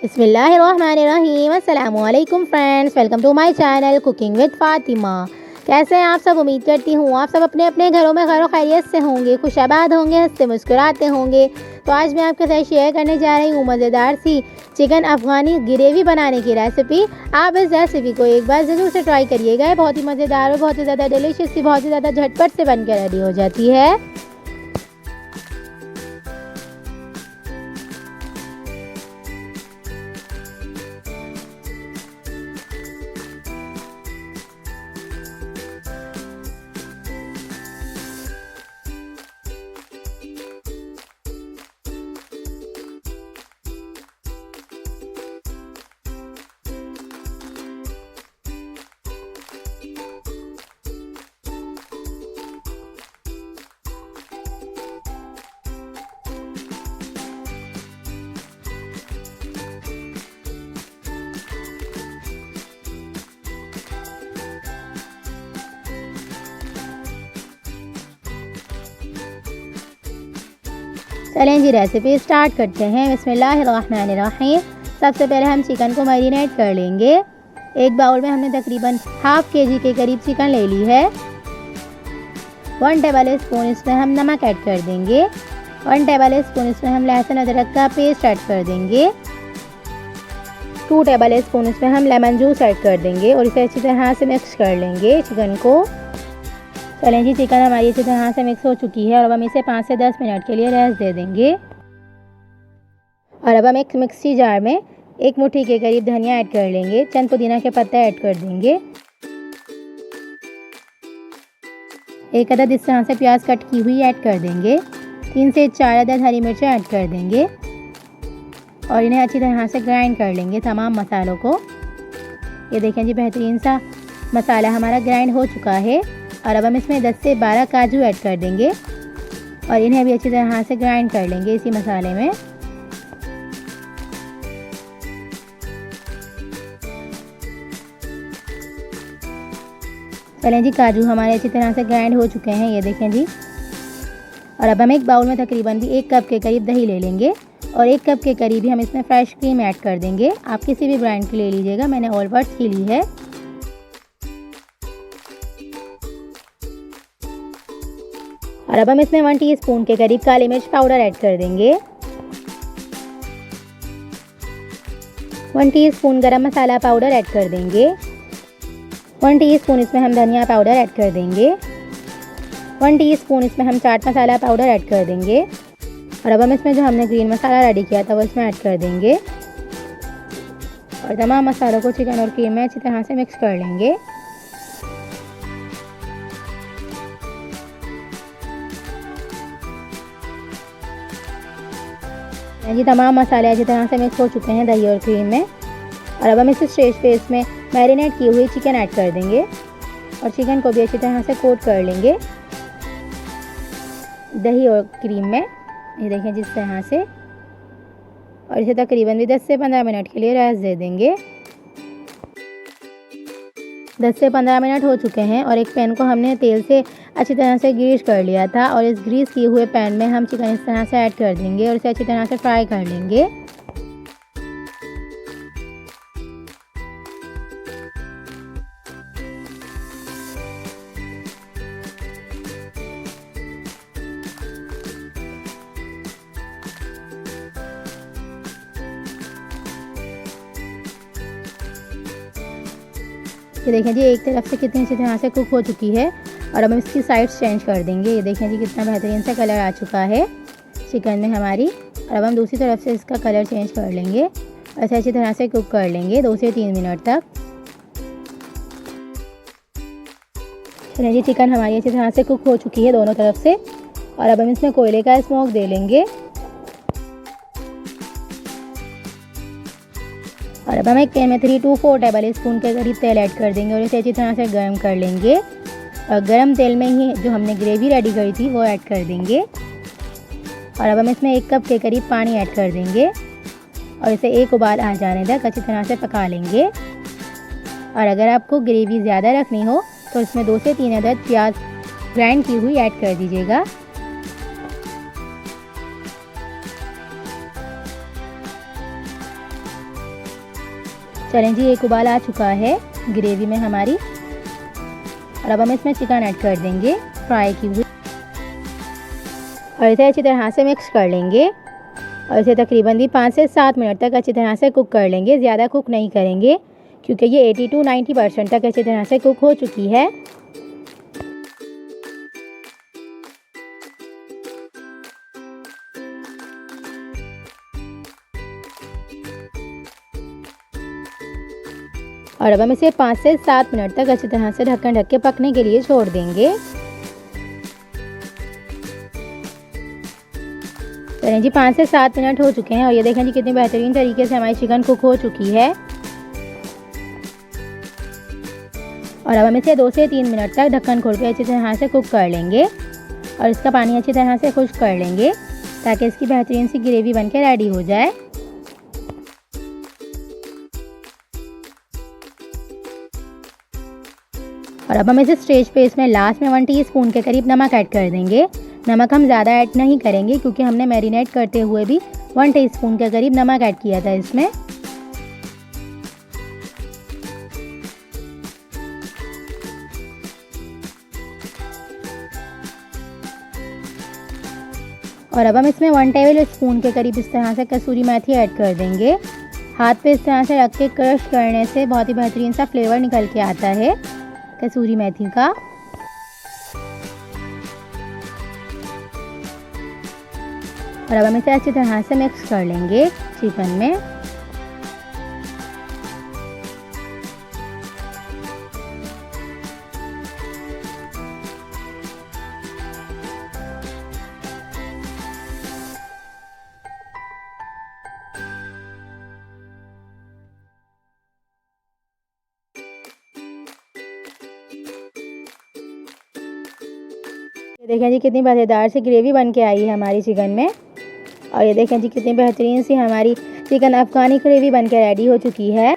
बिस्मिल्लाहिर्रहमानिर्रहीम। अस्सलामुअलैकुम friends, welcome to my channel cooking with Fatima. कैसे हैं आप सब? उम्मीद करती हूँ आप सब अपने अपने घरों में खैर खैरियत से होंगे, खुशाबाद होंगे, हंसते मुस्कुराते होंगे। तो आज मैं आपके साथ शेयर करने जा रही हूँ मज़ेदार सी चिकन अफ़गानी ग्रेवी बनाने की रेसिपी। आप इस रेसिपी को एक बार ज़रूर से ट्राई करिएगा। बहुत ही मज़ेदार और बहुत ही ज़्यादा डिलीशियस सी, बहुत ही ज़्यादा झटपट से बनकर रेडी हो जाती है। चलें जी, रेसिपी स्टार्ट करते हैं। बिस्मिल्लाहिर्रहमानिर्रहीम। सबसे पहले हम चिकन को मैरिनेट कर लेंगे। एक बाउल में हमने तकरीबन हाफ केजी के करीब चिकन ले ली है। 1 टेबल स्पून इसमें हम नमक ऐड कर देंगे। 1 टेबल स्पून इसमें हम लहसुन अदरक का पेस्ट ऐड कर देंगे। 2 टेबल स्पून इसमें हम लेमन जूस ऐड कर देंगे और इसे अच्छी तरह से मिक्स कर लेंगे चिकन को। चलें जी, चिकन हमारी अच्छी तरह से मिक्स हो चुकी है और अब हम इसे 5 से 10 मिनट के लिए रेस्ट दे देंगे। और अब हम एक मिक्सी जार में 1 मुट्ठी के करीब धनिया ऐड कर लेंगे। चंद पुदीना के पत्ते ऐड कर देंगे। 1 अदद इस तरह से प्याज कट की हुई ऐड कर देंगे। 3 से 4 अदद हरी मिर्चें ऐड कर देंगे और इन्हें अच्छी तरह से ग्राइंड कर लेंगे तमाम मसालों को। ये देखें जी, बेहतरीन सा मसाला हमारा ग्राइंड हो चुका है। और अब हम इसमें 10 से 12 काजू ऐड कर देंगे और इन्हें भी अच्छी तरह से ग्राइंड कर लेंगे इसी मसाले में। चलें जी, काजू हमारे अच्छी तरह से ग्राइंड हो चुके हैं, ये देखें जी। और अब हम एक बाउल में तकरीबन भी 1 कप के करीब दही ले लेंगे और 1 कप के करीब ही हम इसमें फ्रेश क्रीम ऐड कर देंगे। आप किसी भी ब्रांड की ले लीजिएगा, मैंने ऑलवर्ड्स की ली है। और अब हम इसमें 1 टीस्पून के करीब काली मिर्च पाउडर ऐड कर देंगे। 1 टीस्पून गरम मसाला पाउडर ऐड कर देंगे। 1 टीस्पून इसमें हम धनिया पाउडर ऐड कर देंगे। 1 टीस्पून इसमें हम चाट मसाला पाउडर ऐड कर देंगे। और अब हम इसमें जो हमने ग्रीन मसाला रेडी किया था वो इसमें ऐड कर देंगे और तमाम मसालों को चिकन और क्रीम में अच्छी तरह से मिक्स कर लेंगे। जी, तमाम मसाले अच्छी तरह से मिक्स हो चुके हैं दही और क्रीम में। और अब हम इस स्टेज पे इसमें मैरिनेट की हुई चिकन ऐड कर देंगे और चिकन को भी अच्छी तरह से कोट कर लेंगे दही और क्रीम में, ये देखें जिस तरह से। और इसे तकरीबन भी 10 से 15 मिनट के लिए रेस्ट दे देंगे। 10 से 15 मिनट हो चुके हैं और एक पैन को हमने तेल से अच्छी तरह से ग्रीस कर लिया था और इस ग्रीस किए हुए पैन में हम चिकन इस तरह से ऐड कर देंगे और इसे अच्छी तरह से फ्राई कर लेंगे। ये देखें जी, एक तरफ से कितनी अच्छी तरह से कुक हो चुकी है और अब हम इसकी साइड्स चेंज कर देंगे। ये देखें जी, कितना बेहतरीन सा कलर आ चुका है चिकन में हमारी। और अब हम दूसरी तरफ से इसका कलर चेंज कर लेंगे और इसे अच्छी तरह से कुक कर लेंगे 2 से 3 मिनट तक। चलिए जी, चिकन हमारी अच्छी तरह से कुक हो चुकी है दोनों तरफ से और अब हम इसमें कोयले का स्मोक दे लेंगे। और अब हम एक पैन में 3 to 4 टेबल स्पून के करीब तेल ऐड कर देंगे और इसे अच्छी तरह से गर्म कर लेंगे। और गर्म तेल में ही जो हमने ग्रेवी रेडी करी थी वो ऐड कर देंगे। और अब हम इसमें 1 कप के करीब पानी ऐड कर देंगे और इसे एक उबाल आ जाने तक अच्छी तरह से पका लेंगे। और अगर आपको ग्रेवी ज़्यादा रखनी हो तो इसमें 2 से 3 अदद प्याज ग्राइंड की हुई ऐड कर दीजिएगा। चलें जी, एक उबाल आ चुका है ग्रेवी में हमारी, और अब हम इसमें चिकन ऐड कर देंगे फ्राई की हुई, और इसे अच्छी तरह से मिक्स कर लेंगे और इसे तकरीबन भी 5 से 7 मिनट तक अच्छी तरह से कुक कर लेंगे। ज़्यादा कुक नहीं करेंगे क्योंकि ये 80 to 90% तक अच्छी तरह से कुक हो चुकी है। और अब हम इसे 5 से 7 मिनट तक अच्छी तरह से ढक्कन ढक के पकने के लिए छोड़ देंगे। चलें जी, 5 से 7 मिनट हो चुके हैं और ये देखें जी कितनी बेहतरीन तरीके से हमारी चिकन कुक हो चुकी है। और अब हम इसे 2 से 3 मिनट तक ढक्कन खोल के अच्छी तरह से कुक कर लेंगे और इसका पानी अच्छी तरह से खुश्क कर लेंगे ताकि इसकी बेहतरीन सी ग्रेवी बनके रेडी हो जाए। और अब हम इसे स्टेज पे इसमें लास्ट में 1 टीस्पून के करीब नमक ऐड कर देंगे। नमक हम ज़्यादा ऐड नहीं करेंगे क्योंकि हमने मैरिनेट करते हुए भी 1 टीस्पून के करीब नमक ऐड किया था इसमें। और अब हम इसमें 1 टेबल स्पून के करीब इस तरह से कसूरी मेथी ऐड कर देंगे। हाथ पे इस तरह से रख के क्रश करने से बहुत ही बेहतरीन सा फ्लेवर निकल के आता है कसूरी मेथी का। और अब हम इसे अच्छी तरह से मिक्स कर लेंगे चिकन में। ये देखें जी कितनी मज़ेदार सी ग्रेवी बन के आई है हमारी चिकन में, और ये देखें जी कितनी बेहतरीन सी हमारी चिकन अफ़गानी ग्रेवी बन के रेडी हो चुकी है।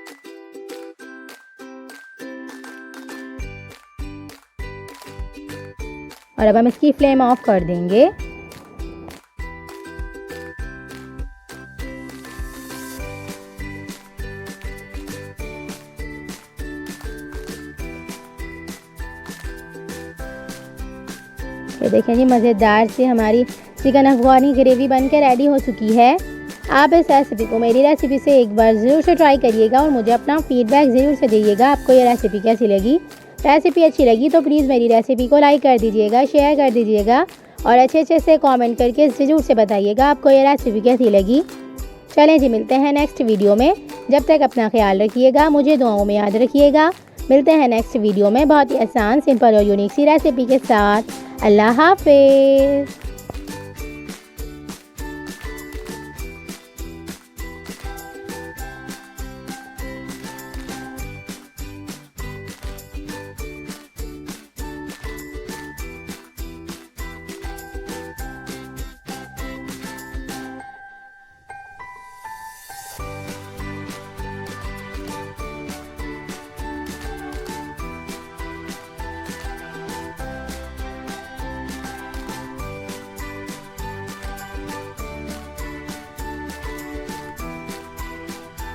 और अब हम इसकी फ्लेम ऑफ कर देंगे। ये देखें जी मज़ेदार सी हमारी चिकन अफ़गानी ग्रेवी बन के रेडी हो चुकी है। आप इस रेसिपी को मेरी रेसिपी से एक बार ज़रूर से ट्राई करिएगा और मुझे अपना फीडबैक ज़रूर से दीजिएगा आपको ये रेसिपी कैसी लगी। रेसिपी अच्छी लगी तो प्लीज़ मेरी रेसिपी को लाइक कर दीजिएगा, शेयर कर दीजिएगा और अच्छे से कमेंट करके ज़रूर से बताइएगा आपको ये रेसिपी कैसी लगी। चलें जी, मिलते हैं नेक्स्ट वीडियो में। जब तक अपना ख्याल रखिएगा, मुझे दुआओं में याद रखिएगा। मिलते हैं नेक्स्ट वीडियो में बहुत ही आसान, सिंपल और यूनिक सी रेसिपी के साथ। अल्लाह हाफ़िज़।